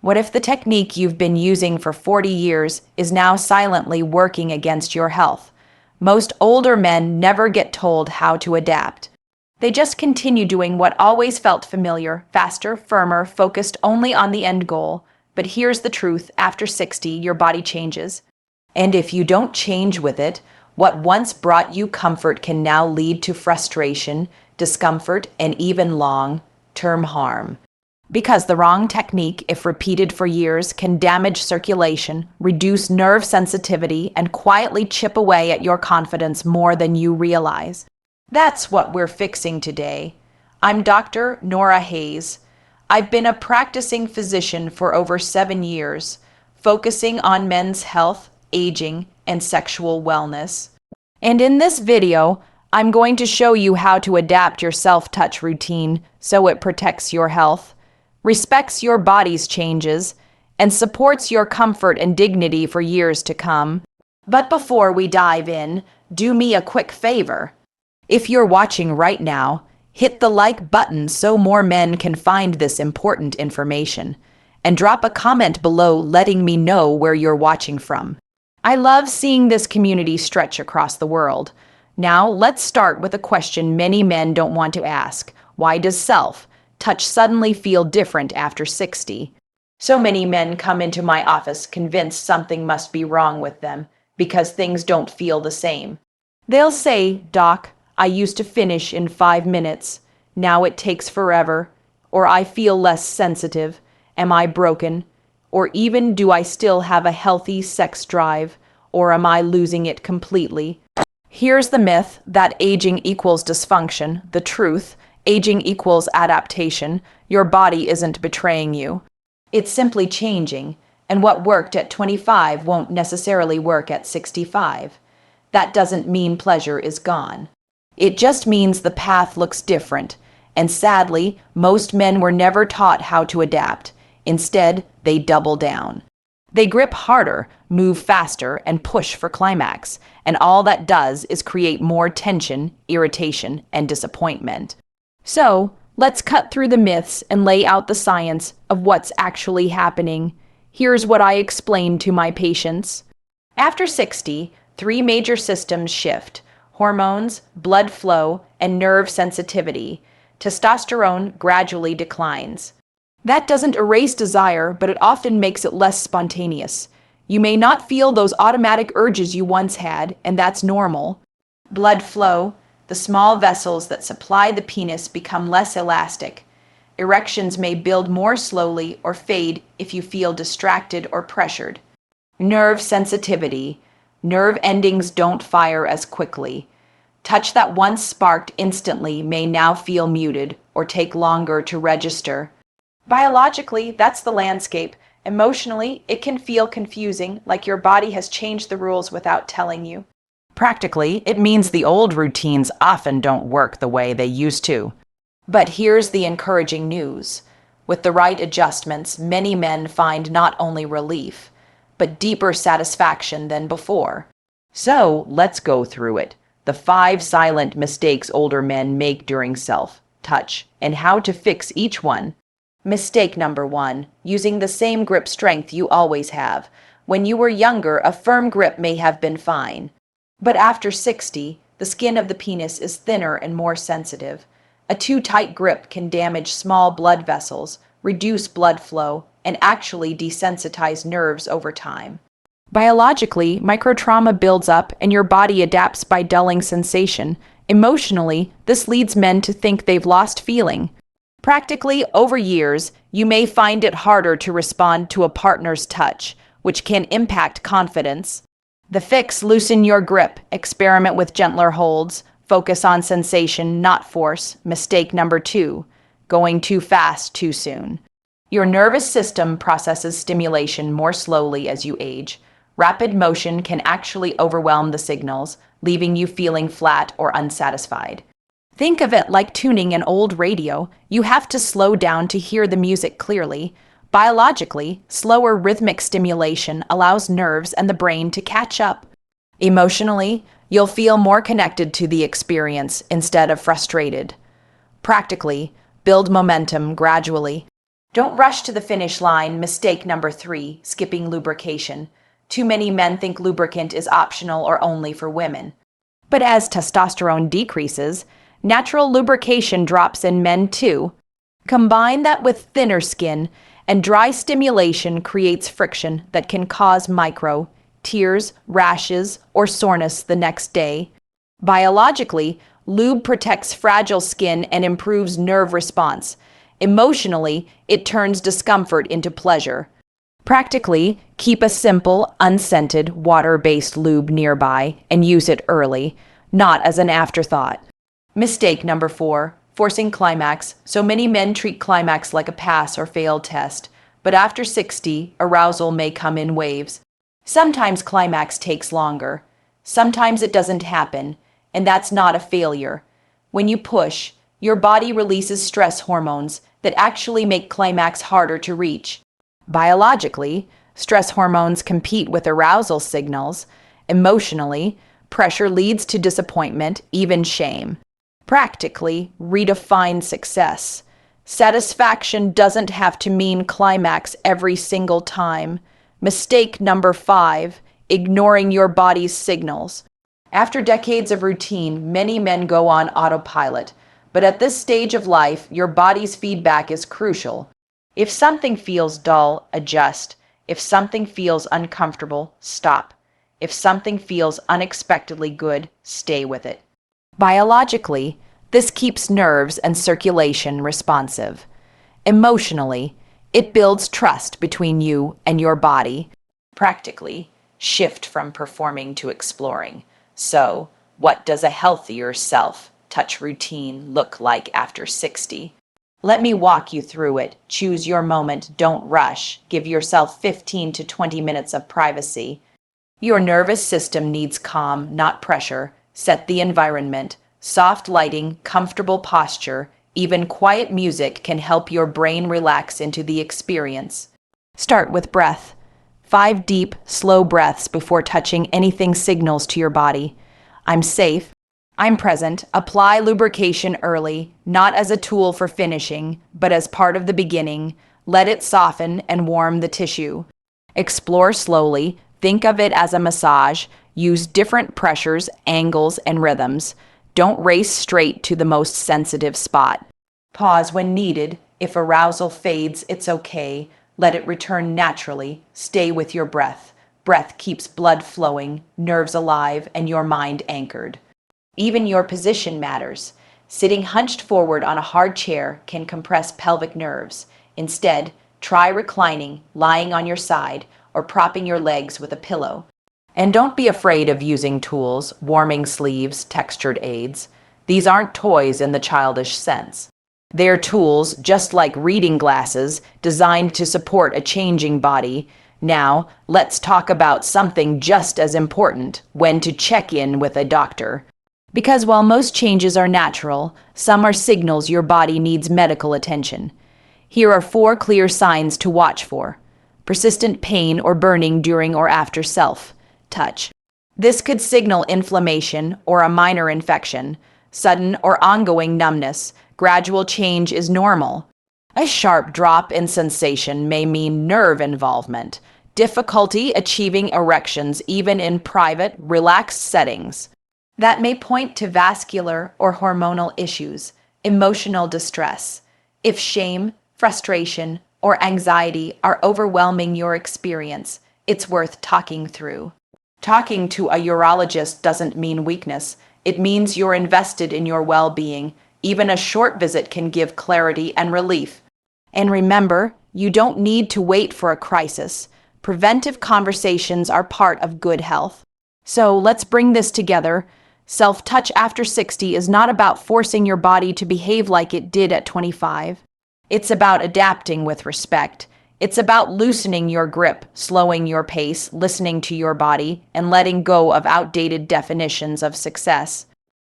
What if the technique you've been using for 40 years is now silently working against your health? Most older men never get told how to adapt. They just continue doing what always felt familiar, faster, firmer, focused only on the end goal. But here's the truth: after 60, your body changes. And if you don't change with it, what once brought you comfort can now lead to frustration, discomfort, and even long-term harm. Because the wrong technique, if repeated for years, can damage circulation, reduce nerve sensitivity, and quietly chip away at your confidence more than you realize. That's what we're fixing today. I'm Dr. Norah Hayes. I've been a practicing physician for over 7 years, focusing on men's health, aging, and sexual wellness. And in this video, I'm going to show you how to adapt your self-touch routine so it protects your health, respects your body's changes, and supports your comfort and dignity for years to come. But before we dive in, do me a quick favor. If you're watching right now, hit the like button so more men can find this important information, and drop a comment below letting me know where you're watching from. I love seeing this community stretch across the world. Now, let's start with a question many men don't want to ask. Why does self-touch suddenly feel different after 60? So many men come into my office convinced something must be wrong with them because things don't feel the same. They'll say, "Doc, I used to finish in 5 minutes. Now it takes forever." Or, "I feel less sensitive. Am I broken?" Or even, "Do I still have a healthy sex drive? Or am I losing it completely?" Here's the myth that aging equals dysfunction. The truth: aging equals adaptation. Your body isn't betraying you. It's simply changing, and what worked at 25 won't necessarily work at 65. That doesn't mean pleasure is gone. It just means the path looks different, and sadly, most men were never taught how to adapt. Instead, they double down. They grip harder, move faster, and push for climax, and all that does is create more tension, irritation, and disappointment. So, let's cut through the myths and lay out the science of what's actually happening. Here's what I explain to my patients. After 60, 3 major systems shift: hormones, blood flow, and nerve sensitivity. Testosterone gradually declines. That doesn't erase desire, but it often makes it less spontaneous. You may not feel those automatic urges you once had, and that's normal. Blood flow: the small vessels that supply the penis become less elastic. Erections may build more slowly or fade if you feel distracted or pressured. Nerve sensitivity: nerve endings don't fire as quickly. Touch that once sparked instantly may now feel muted or take longer to register. Biologically, that's the landscape. Emotionally, it can feel confusing, like your body has changed the rules without telling you. Practically, it means the old routines often don't work the way they used to. But here's the encouraging news. With the right adjustments, many men find not only relief, but deeper satisfaction than before. So, let's go through it. The 5 silent mistakes older men make during self-touch, and how to fix each one. Mistake number 1: using the same grip strength you always have. When you were younger, a firm grip may have been fine. But after 60, the skin of the penis is thinner and more sensitive. A too tight grip can damage small blood vessels, reduce blood flow, and actually desensitize nerves over time. Biologically, microtrauma builds up and your body adapts by dulling sensation. Emotionally, this leads men to think they've lost feeling. Practically, over years, you may find it harder to respond to a partner's touch, which can impact confidence. The fix: loosen your grip, experiment with gentler holds, focus on sensation, not force. Mistake number 2: going too fast too soon. Your nervous system processes stimulation more slowly as you age. Rapid motion can actually overwhelm the signals, leaving you feeling flat or unsatisfied. Think of it like tuning an old radio. You have to slow down to hear the music clearly. Biologically, slower rhythmic stimulation allows nerves and the brain to catch up. Emotionally, you'll feel more connected to the experience instead of frustrated. Practically, build momentum gradually. Don't rush to the finish line. Mistake number 3, skipping lubrication. Too many men think lubricant is optional or only for women. But as testosterone decreases, natural lubrication drops in men too. Combine that with thinner skin, and dry stimulation creates friction that can cause micro, tears, rashes, or soreness the next day. Biologically, lube protects fragile skin and improves nerve response. Emotionally, it turns discomfort into pleasure. Practically, keep a simple, unscented, water-based lube nearby and use it early, not as an afterthought. Mistake number 4, forcing climax. So many men treat climax like a pass or failed test, but after 60, arousal may come in waves. Sometimes climax takes longer. Sometimes it doesn't happen, and that's not a failure. When you push, your body releases stress hormones that actually make climax harder to reach. Biologically, stress hormones compete with arousal signals. Emotionally, pressure leads to disappointment, even shame. Practically, redefine success. Satisfaction doesn't have to mean climax every single time. Mistake number 5, ignoring your body's signals. After decades of routine, many men go on autopilot. But at this stage of life, your body's feedback is crucial. If something feels dull, adjust. If something feels uncomfortable, stop. If something feels unexpectedly good, stay with it. Biologically, this keeps nerves and circulation responsive. Emotionally, it builds trust between you and your body. Practically, shift from performing to exploring. So, what does a healthier self-touch routine look like after 60? Let me walk you through it. Choose your moment, don't rush. Give yourself 15 to 20 minutes of privacy. Your nervous system needs calm, not pressure. Set the environment. Soft lighting, comfortable posture, even quiet music can help your brain relax into the experience. Start with breath. 5 deep, slow breaths before touching anything signals to your body. I'm safe. I'm present. Apply lubrication early, not as a tool for finishing, but as part of the beginning. Let it soften and warm the tissue. Explore slowly. Think of it as a massage. Use different pressures, angles, and rhythms. Don't race straight to the most sensitive spot. Pause when needed. If arousal fades, it's okay. Let it return naturally. Stay with your breath. Breath keeps blood flowing, nerves alive, and your mind anchored. Even your position matters. Sitting hunched forward on a hard chair can compress pelvic nerves. Instead, try reclining, lying on your side, or propping your legs with a pillow. And don't be afraid of using tools, warming sleeves, textured aids. These aren't toys in the childish sense. They're tools, just like reading glasses, designed to support a changing body. Now, let's talk about something just as important: when to check in with a doctor. Because while most changes are natural, some are signals your body needs medical attention. Here are 4 clear signs to watch for. Persistent pain or burning during or after self-touch. This could signal inflammation or a minor infection. Sudden or ongoing numbness. Gradual change is normal. A sharp drop in sensation may mean nerve involvement. Difficulty achieving erections even in private, relaxed settings. That may point to vascular or hormonal issues. Emotional distress. If shame, frustration, or anxiety are overwhelming your experience, it's worth talking through. Talking to a urologist doesn't mean weakness. It means you're invested in your well-being. Even a short visit can give clarity and relief. And remember, you don't need to wait for a crisis. Preventive conversations are part of good health. So let's bring this together. Self-touch after 60 is not about forcing your body to behave like it did at 25. It's about adapting with respect. It's about loosening your grip, slowing your pace, listening to your body, and letting go of outdated definitions of success.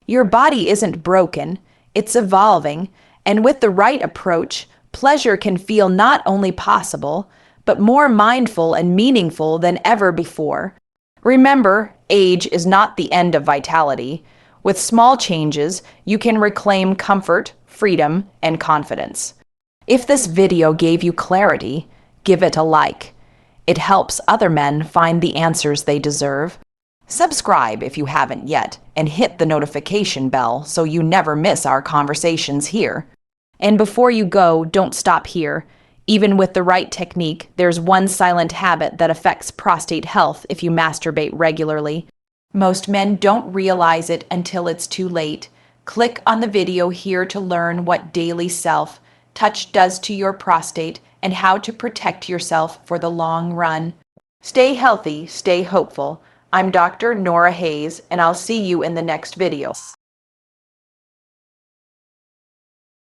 Your body isn't broken, it's evolving, and with the right approach, pleasure can feel not only possible, but more mindful and meaningful than ever before. Remember, age is not the end of vitality. With small changes, you can reclaim comfort, freedom, and confidence. If this video gave you clarity, give it a like. It helps other men find the answers they deserve. Subscribe if you haven't yet, and hit the notification bell so you never miss our conversations here. And before you go, don't stop here. Even with the right technique, there's one silent habit that affects prostate health if you masturbate regularly. Most men don't realize it until it's too late. Click on the video here to learn what daily self-touch does to your prostate and how to protect yourself for the long run. Stay healthy, stay hopeful. I'm Dr. Norah Hayes, and I'll see you in the next video.